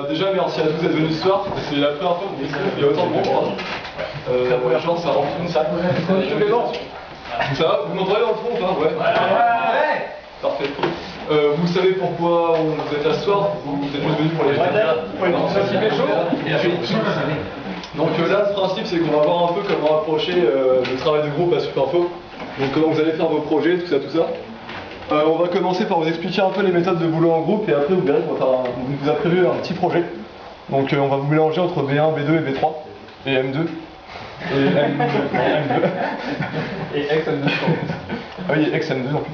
Déjà, merci à tous d'être venus ce soir. C'est la première fois qu'il y a autant de monde, pardon. La première chance, ça remplit une salle. Ça va? Vous m'entendez dans le fond ou pas? Ouais. Parfait. Vous savez pourquoi vous êtes là ce soir? Vous êtes juste venus pour les Donc là, le principe, c'est qu'on va voir un peu comment approcher le travail de groupe à Supinfo. Donc comment vous allez faire vos projets, tout ça. On va commencer par vous expliquer un peu les méthodes de boulot en groupe et après vous verrez qu'on vous a prévu un petit projet. Donc on va vous mélanger entre B1, B2 et B3 et M2 et M2 et XM2. Ah oui, XM2 en plus.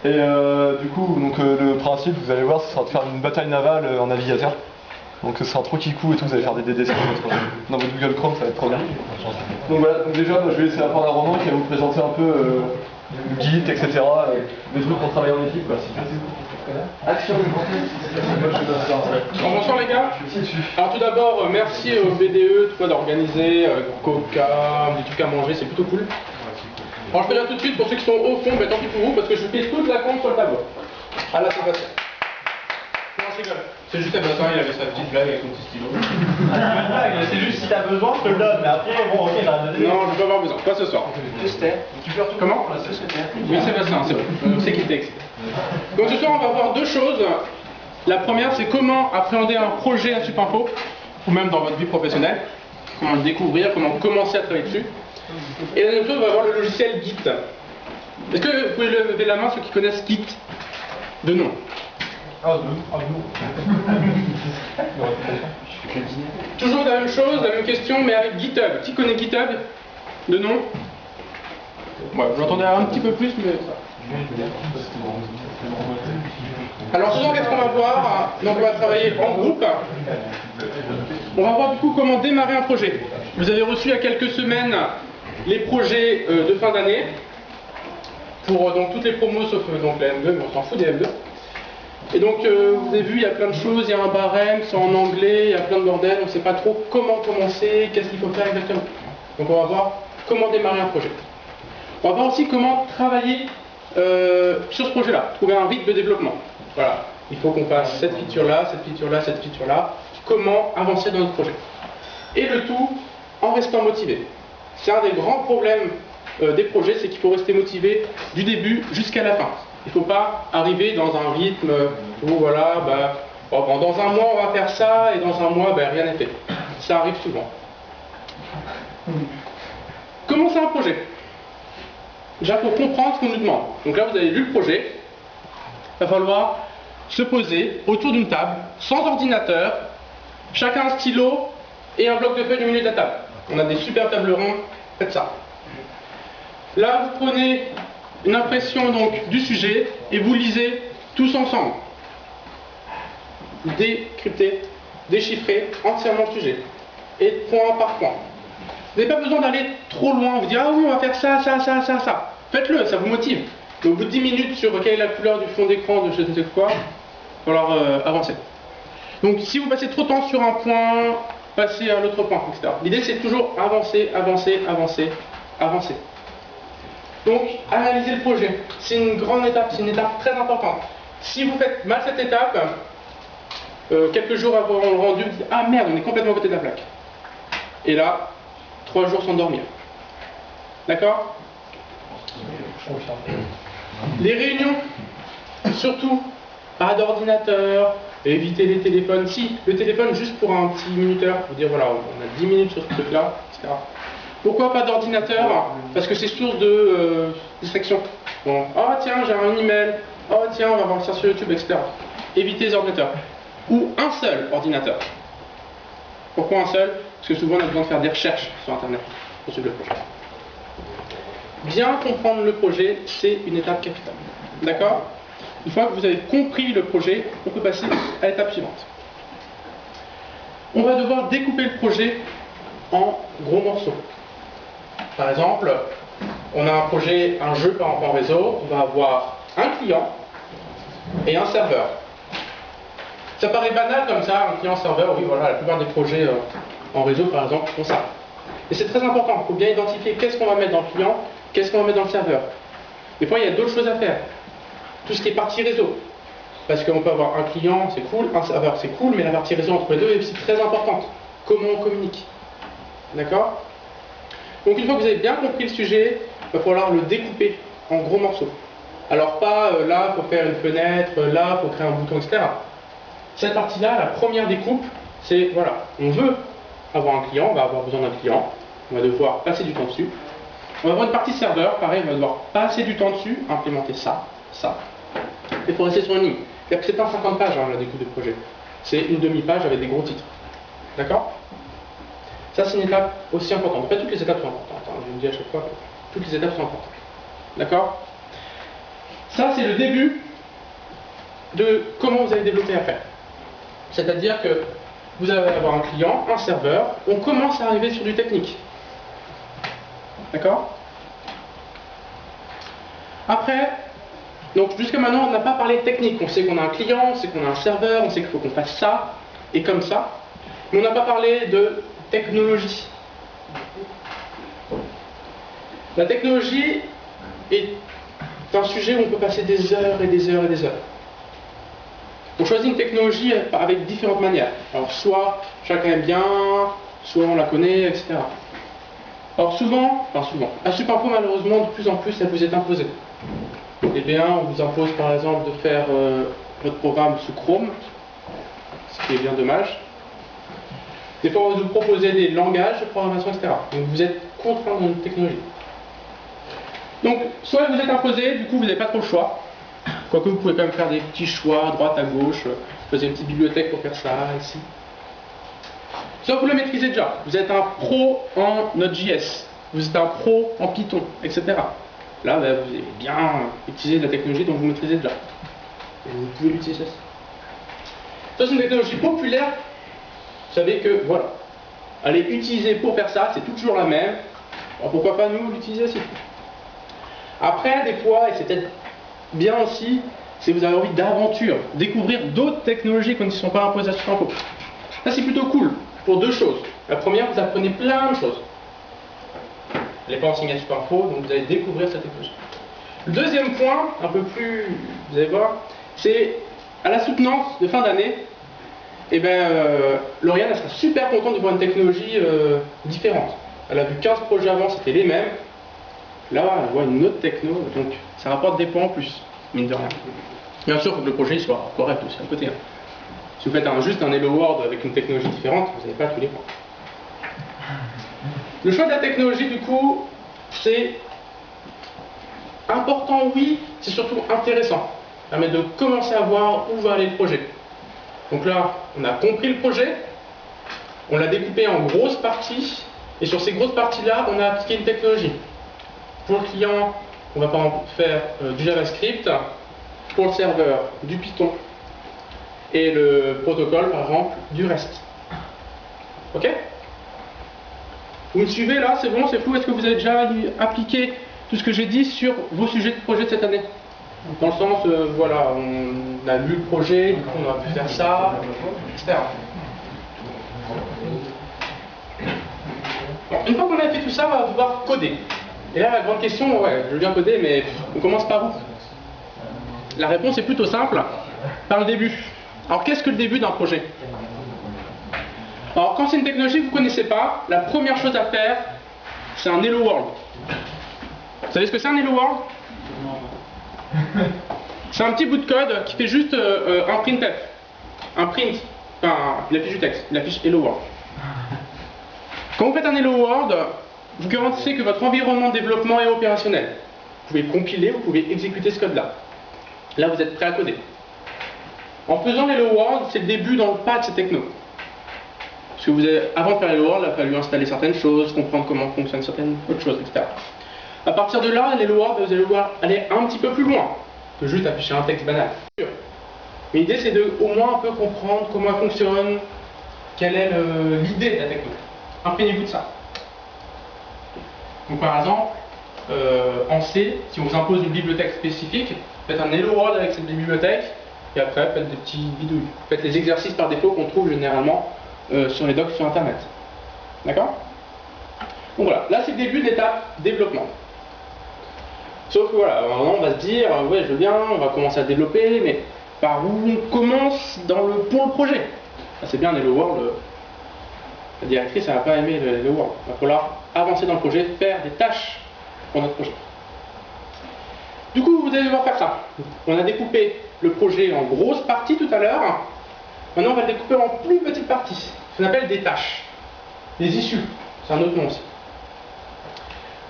Et du coup, donc, le principe, vous allez voir, ce sera de faire une bataille navale en navigateur. Donc ce sera trop kikou et tout, vous allez faire des DD dans votre Google Chrome, ça va être trop bien. Donc voilà, donc déjà je vais laisser la parole à Romain qui va vous présenter un peu le Git, etc. Des trucs pour travailler en équipe. Action. Bonsoir les gars. Alors tout d'abord, merci au BDE d'organiser Coca, des trucs à manger, c'est plutôt cool. Alors je peux dire tout de suite, pour ceux qui sont au fond, tant pis pour vous, parce que je vous pisse toute la compte sur le tableau. Ah là c'est passé. Non, je rigole. C'est juste Sébastien, il avait sa petite blague avec son petit stylo. C'est juste si t'as besoin, je te le donne, mais après, bon, ok, j'arrête de dire. Non, je vais pas avoir besoin, pas ce soir. Comment? Oui, Sébastien, c'est bon. C'est qui le texte. Donc ce soir, on va voir deux choses. La première, c'est comment appréhender un projet à Supinfo, ou même dans votre vie professionnelle. Comment le découvrir, comment commencer à travailler dessus. Et la deuxième chose, on va voir le logiciel Git. Est-ce que vous pouvez lever la main ceux qui connaissent Git de nom? Toujours la même chose, la même question, mais avec GitHub. Qui connaît GitHub de nom? Ouais, vous l'entendez un petit peu plus, mais... Alors ce soir, qu'est-ce qu'on va voir? Donc on va travailler en groupe. On va voir du coup comment démarrer un projet. Vous avez reçu il y a quelques semaines les projets de fin d'année pour donc toutes les promos sauf donc la M2, mais on s'en fout des M2. Et donc vous avez vu, il y a plein de choses, il y a un barème, c'est en anglais, il y a plein de bordel, on ne sait pas trop comment commencer, qu'est-ce qu'il faut faire exactement. Donc on va voir comment démarrer un projet. On va voir aussi comment travailler sur ce projet-là, trouver un rythme de développement. Voilà, il faut qu'on fasse cette feature-là, cette feature-là, cette feature-là, comment avancer dans notre projet. Et le tout en restant motivé. C'est un des grands problèmes des projets, c'est qu'il faut rester motivé du début jusqu'à la fin. Il ne faut pas arriver dans un rythme où voilà, dans un mois on va faire ça et dans un mois rien n'est fait. Ça arrive souvent. Comment c'est un projet? Déjà pour comprendre ce qu'on nous demande. Donc là vous avez lu le projet. Il va falloir se poser autour d'une table, sans ordinateur, chacun un stylo et un bloc de feuilles au milieu de la table. On a des super tables rondes, faites ça. Là vous prenez une impression donc du sujet et vous lisez tous ensemble. Décrypter, déchiffrer entièrement le sujet. Et point par point. Vous n'avez pas besoin d'aller trop loin, vous dire ah oui on va faire ça, ça, ça, ça, ça. Faites-le, ça vous motive. Et au bout de 10 minutes sur quelle est la couleur du fond d'écran de je ne sais quoi, il va falloir avancer. Donc si vous passez trop de temps sur un point, passez à l'autre point, etc. L'idée c'est toujours avancer, avancer, avancer, avancer. Donc, analyser le projet, c'est une grande étape, c'est une étape très importante. Si vous faites mal cette étape, quelques jours avant le rendu, vous dites ah merde, on est complètement à côté de la plaque. Et là, 3 jours sans dormir. D'accord? Les réunions, surtout, pas d'ordinateur, éviter les téléphones. Si, le téléphone juste pour un petit minuteur, vous dire voilà, on a 10 minutes sur ce truc-là, etc. Pourquoi pas d'ordinateur? Parce que c'est source de distraction. Bon, oh tiens, j'ai un email, oh tiens, on va voir ça sur YouTube, etc. Évitez les ordinateurs. Ou un seul ordinateur. Pourquoi un seul? Parce que souvent on a besoin de faire des recherches sur Internet pour suivre le projet. Bien comprendre le projet, c'est une étape capitale. D'accord? Une fois que vous avez compris le projet, on peut passer à l'étape suivante. On va devoir découper le projet en gros morceaux. Par exemple, on a un projet, un jeu par en réseau, on va avoir un client et un serveur. Ça paraît banal comme ça, un client-serveur, oui voilà, la plupart des projets en réseau par exemple font ça. Et c'est très important, il faut bien identifier qu'est-ce qu'on va mettre dans le client, qu'est-ce qu'on va mettre dans le serveur. Des fois il y a d'autres choses à faire. Tout ce qui est partie réseau. Parce qu'on peut avoir un client, c'est cool, un serveur, c'est cool, mais la partie réseau entre les deux est aussi très importante. Comment on communique. D'accord? Donc une fois que vous avez bien compris le sujet, il va falloir le découper en gros morceaux. Alors pas là, il faut faire une fenêtre, là, il faut créer un bouton, etc. Cette partie-là, la première découpe, c'est, voilà, on veut avoir un client, on va avoir besoin d'un client, on va devoir passer du temps dessus. On va avoir une partie serveur, pareil, on va devoir passer du temps dessus, implémenter ça, ça. Et pour rester sur une ligne. C'est pas 50 pages, hein, la découpe de projet. C'est une demi-page avec des gros titres. D'accord? Ça, c'est une étape aussi importante. En fait, toutes les étapes sont importantes. Hein. Je vous le dis à chaque fois que toutes les étapes sont importantes. D'accord? Ça, c'est le début de comment vous allez développer après. C'est-à-dire que vous allez avoir un client, un serveur, on commence à arriver sur du technique. D'accord? Après, donc jusqu'à maintenant, on n'a pas parlé de technique. On sait qu'on a un client, on sait qu'on a un serveur, on sait qu'il faut qu'on fasse ça, et comme ça. Mais on n'a pas parlé de technologie. La technologie est un sujet où on peut passer des heures et des heures et des heures. On choisit une technologie avec différentes manières. Alors soit chacun aime bien, soit on la connaît, etc. Alors souvent, à Supinfo malheureusement de plus en plus ça vous est imposé. Eh bien on vous impose par exemple de faire votre programme sous Chrome, ce qui est bien dommage. Des fois on va vous proposer des langages de programmation, etc. Donc vous êtes contraint dans une technologie. Donc soit vous êtes imposé, du coup vous n'avez pas trop le choix. Quoique vous pouvez quand même faire des petits choix à droite, à gauche, vous avez une petite bibliothèque pour faire ça, ici. Soit vous le maîtrisez déjà, vous êtes un pro en Node.js, vous êtes un pro en Python, etc. Là, vous avez bien utilisé la technologie dont vous maîtrisez déjà. Et vous pouvez l'utiliser. Ça, c'est une technologie populaire. Vous savez que, voilà, allez utiliser pour faire ça, c'est toujours la même. Alors pourquoi pas nous l'utiliser aussi. Après, des fois, et c'est peut-être bien aussi, si vous avez envie d'aventure, découvrir d'autres technologies qui ne sont pas imposées à Supinfo. Ça, c'est plutôt cool, pour deux choses. La première, vous apprenez plein de choses. Elle n'est pas enseignée à Supinfo, donc vous allez découvrir cette technologie. Le deuxième point, un peu plus, vous allez voir, c'est à la soutenance de fin d'année, eh bien, Lauriane, elle sera super contente de voir une technologie différente. Elle a vu 15 projets avant, c'était les mêmes. Là, elle voit une autre techno, donc ça rapporte des points en plus, mine de rien. Bien sûr, il faut que le projet soit correct aussi à côté. Hein. Si vous faites juste un Hello World avec une technologie différente, vous n'avez pas tous les points. Le choix de la technologie, du coup, c'est important, oui, c'est surtout intéressant. Ça permet de commencer à voir où va aller le projet. Donc là, on a compris le projet, on l'a découpé en grosses parties, et sur ces grosses parties-là, on a appliqué une technologie. Pour le client, on va par exemple faire du JavaScript, pour le serveur, du Python, et le protocole, par exemple, du REST. Ok? Vous me suivez là? C'est bon? C'est flou? Est-ce que vous avez déjà appliqué tout ce que j'ai dit sur vos sujets de projet de cette année? Dans le sens, voilà, on a lu le projet, du coup on a pu faire ça, etc. Bon, une fois qu'on a fait tout ça, on va pouvoir coder. Et là, la grande question, ouais, je veux bien coder, mais on commence par où? La réponse est plutôt simple, par le début. Alors, qu'est-ce que le début d'un projet? Alors, quand c'est une technologie que vous ne connaissez pas, la première chose à faire, c'est un Hello World. Vous savez ce que c'est un Hello World? C'est un petit bout de code qui fait juste un printf. Un print, enfin, il affiche du texte, il affiche Hello World. Quand vous faites un Hello World, vous garantissez que votre environnement de développement est opérationnel. Vous pouvez compiler, vous pouvez exécuter ce code-là. Là, vous êtes prêt à coder. En faisant l'Hello World, c'est le début dans le pas de ces technos. Parce que vous avez, avant de faire l'Hello World, il a fallu installer certaines choses, comprendre comment fonctionnent certaines autres choses, etc. À partir de là, l'Hello World, vous allez devoir aller un petit peu plus loin que juste afficher un texte banal. Mais l'idée, c'est de au moins un peu comprendre comment elle fonctionne, quelle est l'idée de la techno. Imprégnez-vous de ça. Donc par exemple, en C, si on vous impose une bibliothèque spécifique, faites un Hello World avec cette bibliothèque, et après faites des petits bidouilles. Faites les exercices par défaut qu'on trouve généralement sur les docs sur internet. D'accord? Donc voilà, là c'est le début de l'étape développement. Sauf que voilà, maintenant on va se dire, ouais je veux bien, on va commencer à développer, mais par où on commence pour le projet. Ah, c'est bien Hello World, la directrice elle n'a pas aimé le Hello World. Il va falloir avancer dans le projet, faire des tâches pour notre projet. Du coup, vous allez devoir faire ça. On a découpé le projet en grosses parties tout à l'heure. Maintenant, on va le découper en plus petites parties. Ce qu'on appelle des tâches. Des issues. C'est un autre nom aussi.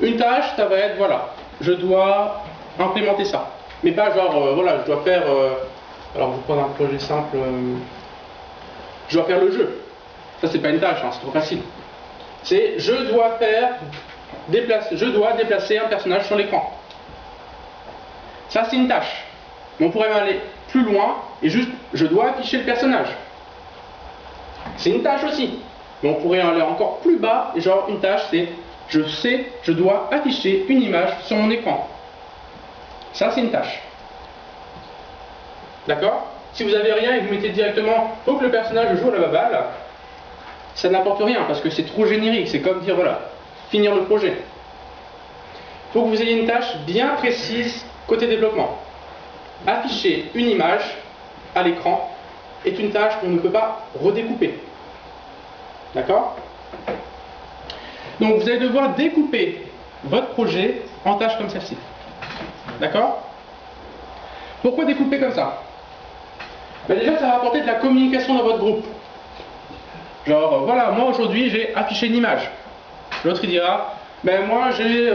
Une tâche, ça va être, voilà, je dois implémenter ça. Mais pas genre, voilà, je dois faire... alors, je vais prendre un projet simple. Je dois faire le jeu. Ça, c'est pas une tâche, hein, c'est trop facile. C'est, je dois déplacer un personnage sur l'écran. Ça, c'est une tâche. Mais on pourrait aller plus loin et juste, je dois afficher le personnage. C'est une tâche aussi. Mais on pourrait aller encore plus bas et genre, une tâche, c'est, je dois afficher une image sur mon écran. Ça, c'est une tâche. D'accord? Si vous n'avez rien et que vous mettez directement, faut que le personnage joue à la baballe, ça n'apporte rien parce que c'est trop générique. C'est comme dire, voilà, finir le projet. Il faut que vous ayez une tâche bien précise côté développement. Afficher une image à l'écran est une tâche qu'on ne peut pas redécouper. D'accord? Donc vous allez devoir découper votre projet en tâches comme celle-ci. D'accord? Pourquoi découper comme ça? Ben déjà, ça va apporter de la communication dans votre groupe. Genre, voilà, moi aujourd'hui j'ai affiché une image. L'autre il dira, ben moi j'ai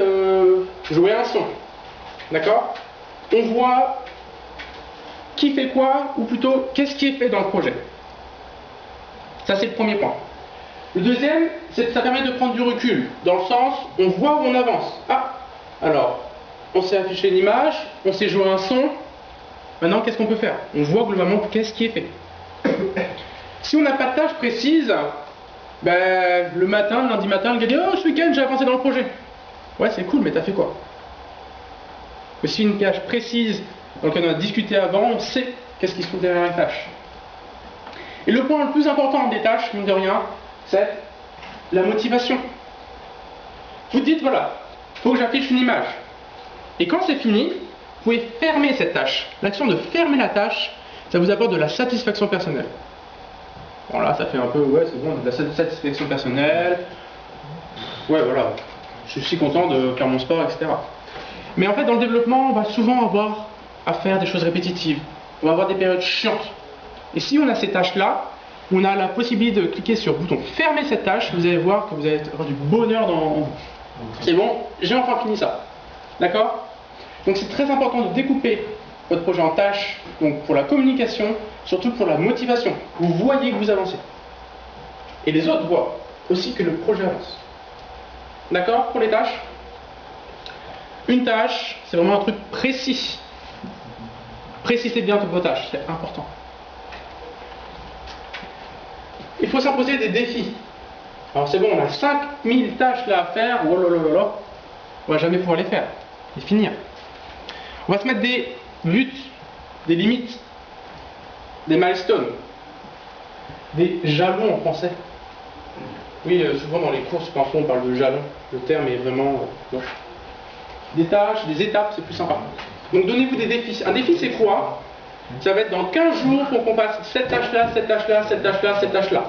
joué un son. D'accord? On voit qui fait quoi, ou plutôt qu'est-ce qui est fait dans le projet. Ça c'est le premier point. Le deuxième, c'est que ça permet de prendre du recul, dans le sens, on voit où on avance. Ah, alors, on s'est affiché une image, on s'est joué un son, maintenant qu'est-ce qu'on peut faire? On voit globalement qu'est-ce qui est fait. Si on n'a pas de tâche précise, ben, le lundi matin, le gars dit « Oh, ce week-end j'ai avancé dans le projet ». Ouais, c'est cool, mais t'as fait quoi? Aussi une tâche précise dans laquelle on a discuté avant, on sait qu'est-ce qui se trouve derrière les tâches. Et le point le plus important des tâches, mine de rien, c'est la motivation. Vous dites, voilà, il faut que j'affiche une image. Et quand c'est fini, vous pouvez fermer cette tâche. L'action de fermer la tâche, ça vous apporte de la satisfaction personnelle. Bon là, ça fait un peu, ouais, c'est bon, de la satisfaction personnelle. Ouais, voilà, je suis content de faire mon sport, etc. Mais en fait, dans le développement, on va souvent avoir à faire des choses répétitives. On va avoir des périodes chiantes. Et si on a ces tâches-là, on a la possibilité de cliquer sur le bouton fermer cette tâche, vous allez voir que vous allez avoir du bonheur dans vous. C'est bon, j'ai enfin fini ça. D'accord? Donc c'est très important de découper votre projet en tâches, donc pour la communication, surtout pour la motivation. Vous voyez que vous avancez. Et les autres voient aussi que le projet avance. D'accord pour les tâches? Une tâche, c'est vraiment un truc précis. Précisez bien toutes vos tâches, c'est important. Il faut s'imposer des défis. Alors c'est bon, on a 5000 tâches là à faire, oh là là là là, on va jamais pouvoir les faire, les finir. On va se mettre des buts, des limites, des milestones, des jalons en français. Oui, souvent dans les courses, parfois on parle de jalons, le terme est vraiment... Des tâches, des étapes, c'est plus sympa. Donc donnez-vous des défis. Un défi c'est quoi? Ça va être dans 15 jours pour qu'on fasse cette tâche-là, cette tâche-là, cette tâche-là, cette tâche-là.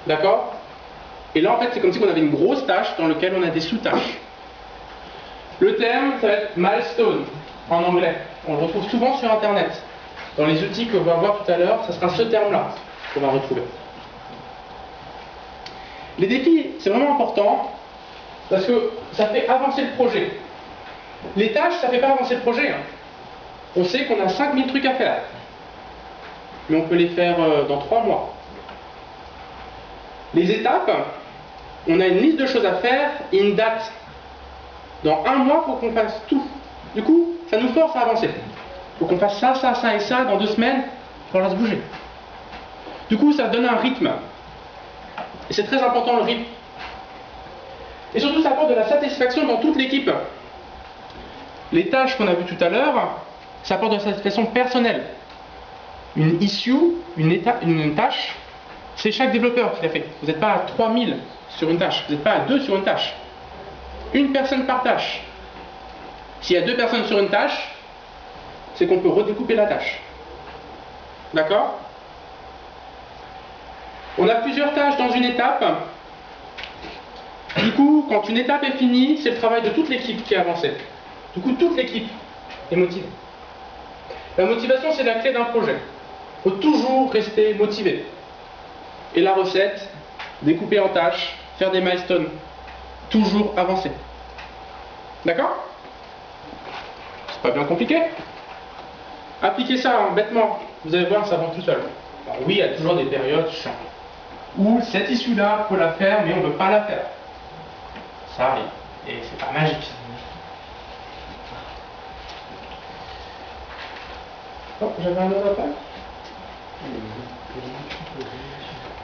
D'accord? Et là en fait c'est comme si on avait une grosse tâche dans laquelle on a des sous-tâches. Le terme, ça va être milestone en anglais. On le retrouve souvent sur internet. Dans les outils que l'on va voir tout à l'heure, ça sera ce terme-là qu'on va retrouver. Les défis, c'est vraiment important parce que ça fait avancer le projet. Les tâches, ça ne fait pas avancer le projet. Hein. On sait qu'on a 5000 trucs à faire. Mais on peut les faire dans 3 mois. Les étapes, on a une liste de choses à faire et une date. Dans 1 mois, il faut qu'on fasse tout. Du coup, ça nous force à avancer. Il faut qu'on fasse ça, ça, ça et ça. Dans 2 semaines, il faudra se bouger. Du coup, ça donne un rythme. Et c'est très important le rythme. Et surtout, ça apporte de la satisfaction dans toute l'équipe. Les tâches qu'on a vues tout à l'heure, ça apporte de la satisfaction personnelle. Une issue, une tâche, c'est chaque développeur qui l'a fait. Vous n'êtes pas à 3000 sur une tâche, vous n'êtes pas à 2 sur une tâche. Une personne par tâche. S'il y a 2 personnes sur une tâche, c'est qu'on peut redécouper la tâche. D'accord? On a plusieurs tâches dans une étape. Du coup, quand une étape est finie, c'est le travail de toute l'équipe qui a avancé. Du coup, toute l'équipe est motivée. La motivation, c'est la clé d'un projet. Il faut toujours rester motivé. Et la recette, découper en tâches, faire des milestones, toujours avancer. D'accord? C'est pas bien compliqué. Appliquez ça bêtement, vous allez voir, ça avance tout seul. Alors oui, il y a toujours des périodes chiantes où cette issue-là, il faut la faire, mais on ne veut pas la faire. Ça arrive, et c'est pas magique. Oh, j'avais un autre appel.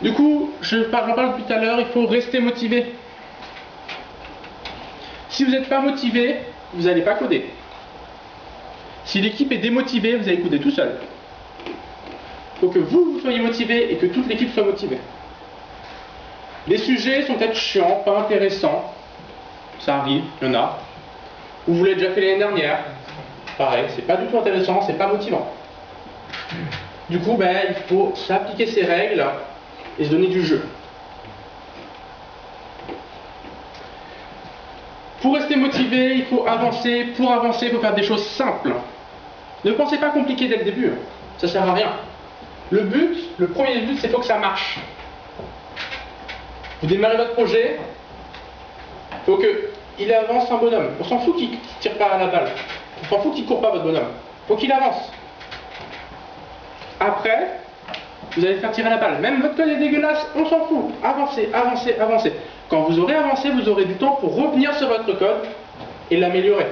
Du coup, j'en parle depuis tout à l'heure, il faut rester motivé. Si vous n'êtes pas motivé, vous n'allez pas coder. Si l'équipe est démotivée, vous allez coder tout seul. Il faut que vous soyez motivé et que toute l'équipe soit motivée. Les sujets sont peut-être chiants, pas intéressants. Ça arrive, il y en a. Ou vous l'avez déjà fait l'année dernière. Pareil, c'est pas du tout intéressant, c'est pas motivant. Du coup, il faut s'appliquer ces règles et se donner du jeu. Pour rester motivé, il faut avancer. Pour avancer, il faut faire des choses simples. Ne pensez pas compliqué dès le début. Ça sert à rien. Le premier but, c'est qu'il faut que ça marche. Vous démarrez votre projet, il faut qu'il avance un bonhomme. On s'en fout qu'il ne tire pas à la balle. On s'en fout qu'il ne court pas, votre bonhomme. Il faut qu'il avance. Après, vous allez faire tirer la balle. Même votre code est dégueulasse, on s'en fout. Avancez, avancez, avancez. Quand vous aurez avancé, vous aurez du temps pour revenir sur votre code et l'améliorer,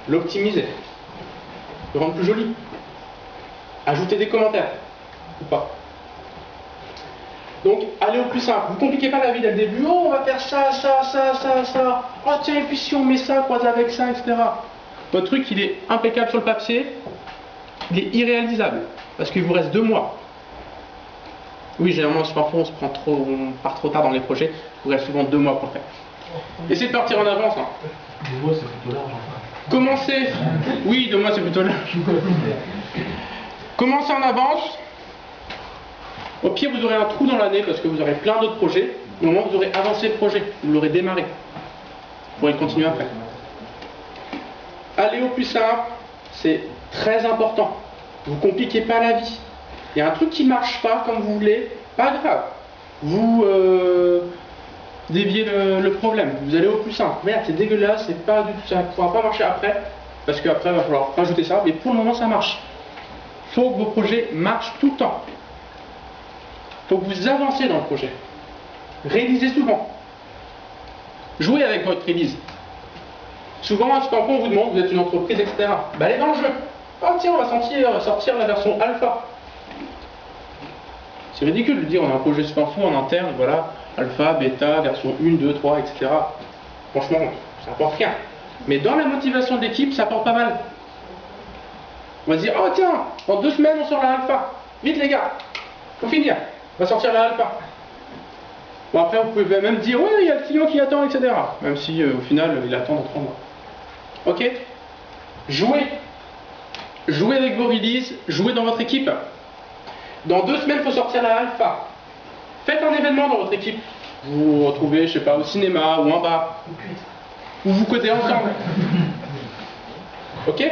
l'optimiser, le rendre plus joli, ajouter des commentaires, ou pas. Donc, allez au plus simple. Vous ne compliquez pas la vie dès le début. Oh, on va faire ça, ça, ça, ça, ça. Oh, tiens, et puis si on met ça, croise avec ça, etc. Votre truc, il est impeccable sur le papier. Il est irréalisable. Parce qu'il vous reste 2 mois. Oui, généralement, parfois, on part trop tard dans les projets. Il vous reste souvent 2 mois pour le faire. Essayez de partir en avance. 2 mois, c'est plutôt large. Commencez. Oui, 2 mois, c'est plutôt large. Commencez en avance. Au pire, vous aurez un trou dans l'année parce que vous aurez plein d'autres projets. Au moment où vous aurez avancé le projet, vous l'aurez démarré. Vous pourrez le continuer après. Allez au plus simple, c'est très important. Vous ne compliquez pas la vie. Il y a un truc qui ne marche pas comme vous voulez, pas grave. Vous déviez le problème. Vous allez au plus simple. Merde, c'est dégueulasse, c'est pas du tout ça. Ça ne pourra pas marcher après, parce qu'après, il va falloir rajouter ça. Mais pour le moment, ça marche. Il faut que vos projets marchent tout le temps. Il faut que vous avancez dans le projet. Réalisez souvent. Jouez avec votre release. Souvent, quand on vous demande, vous êtes une entreprise, etc. Allez dans le jeu. Oh tiens, on va sortir la version alpha. C'est ridicule de dire on a un projet super fou en interne, voilà, alpha, bêta, version 1, 2, 3, etc. Franchement, ça n'apporte rien. Mais dans la motivation d'équipe, ça apporte pas mal. On va se dire, oh tiens, dans 2 semaines, on sort la alpha. Vite les gars, faut finir. On va sortir la alpha. Bon, après, vous pouvez même dire, ouais, il y a le client qui attend, etc. Même si, au final, il attend dans 3 mois. Ok? Jouez. Jouez avec vos releases, jouez dans votre équipe. Dans 2 semaines, il faut sortir la alpha. Faites un événement dans votre équipe. Vous vous retrouvez, je sais pas, au cinéma ou en bar. Ou vous codez ensemble. Ok?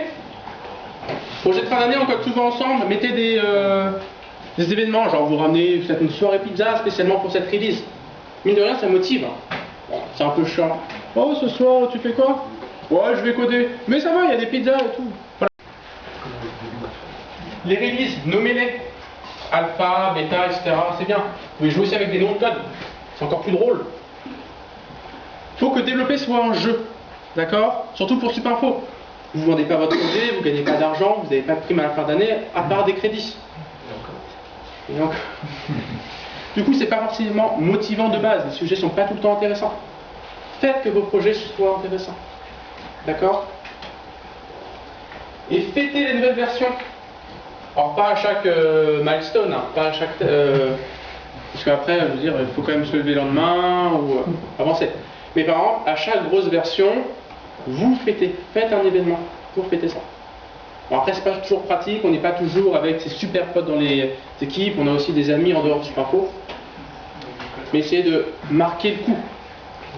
Projet de fin d'année, on code souvent ensemble. Mettez des événements, genre vous ramenez peut-être une soirée pizza spécialement pour cette release. Mine de rien, ça motive. Bon, c'est un peu chiant. Oh, ce soir, tu fais quoi? Ouais, je vais coder. Mais ça va, il y a des pizzas et tout. Voilà. Les releases, nommez-les. Alpha, bêta, etc. C'est bien. Vous pouvez jouer aussi avec des noms de code. C'est encore plus drôle. Il faut que développer soit un jeu. D'accord? Surtout pour Supinfo. Vous ne vendez pas votre projet, vous ne gagnez pas d'argent, vous n'avez pas de prime à la fin d'année, à part des crédits. Et donc, du coup, c'est pas forcément motivant de base. Les sujets sont pas tout le temps intéressants. Faites que vos projets soient intéressants. D'accord? Et fêtez les nouvelles versions. Alors, pas à chaque milestone, hein, pas à chaque. Parce qu'après, je veux dire, il faut quand même se lever le lendemain ou avancer. Mais par exemple, à chaque grosse version, vous fêtez. Faites un événement pour fêter ça. Bon, après, c'est pas toujours pratique, on n'est pas toujours avec ses super potes dans les équipes, on a aussi des amis en dehors de Supinfo. Mais essayez de marquer le coup,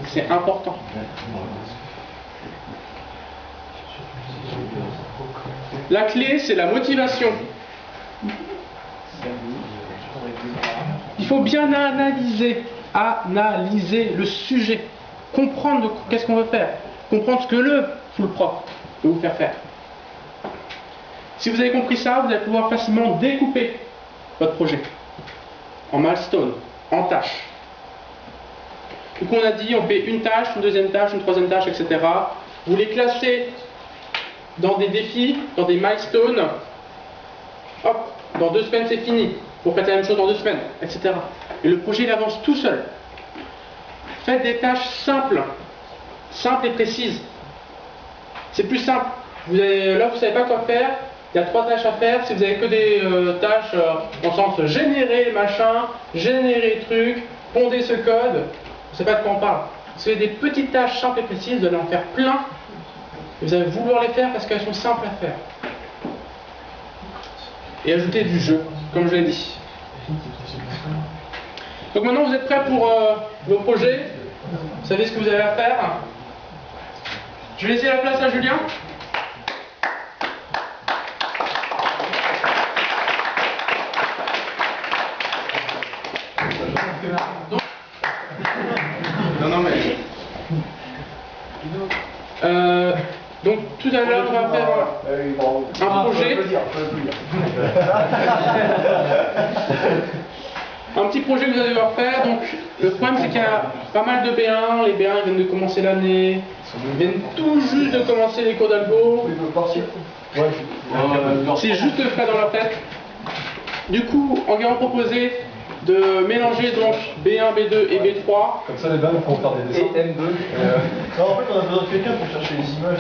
c'est important. La clé, c'est la motivation. Il faut bien analyser le sujet, comprendre qu'est-ce qu'on veut faire, comprendre ce que le full prof veut vous faire faire. Si vous avez compris ça, vous allez pouvoir facilement découper votre projet en milestones, en tâches. Donc on a dit, on fait une tâche, une deuxième tâche, une troisième tâche, etc. Vous les classez dans des défis, dans des milestones. Hop, dans 2 semaines c'est fini. Vous faites la même chose dans 2 semaines, etc. Et le projet il avance tout seul. Faites des tâches simples et précises. C'est plus simple. Là vous ne savez pas quoi faire. Il y a 3 tâches à faire. Si vous n'avez que des tâches en sens générer machin, générer truc, ponder ce code, vous ne savez pas de quoi on parle. Si vous avez des petites tâches simples et précises, vous allez en faire plein. Et vous allez vouloir les faire parce qu'elles sont simples à faire. Et ajouter du jeu, comme je l'ai dit. Donc maintenant vous êtes prêts pour vos projets. Vous savez ce que vous avez à faire. Je vais laisser la place à Julien. Donc tout à l'heure on va faire un projet. Un petit projet que vous allez devoir faire. Donc le problème c'est qu'il y a pas mal de B1, les B1 ils viennent de commencer l'année, ils viennent tout juste de commencer les cours d'algo. C'est juste frais dans leur tête. Du coup, on va proposer de mélanger donc B1, B2 et B3. Comme ça les balles vont faire des dessins. Et M2. Non, en fait on a besoin de quelqu'un pour chercher les images.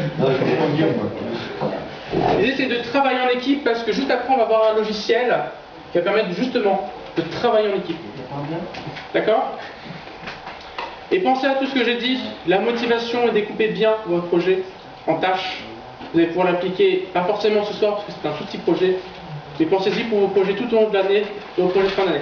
L'idée c'est de travailler en équipe parce que juste après on va avoir un logiciel qui va permettre justement de travailler en équipe. D'accord? Et pensez à tout ce que j'ai dit, la motivation et découpez bien votre projet en tâches. Vous allez pouvoir l'appliquer, pas forcément ce soir parce que c'est un tout petit projet, mais pensez-y pour vos projets tout au long de l'année et vos projets de fin d'année.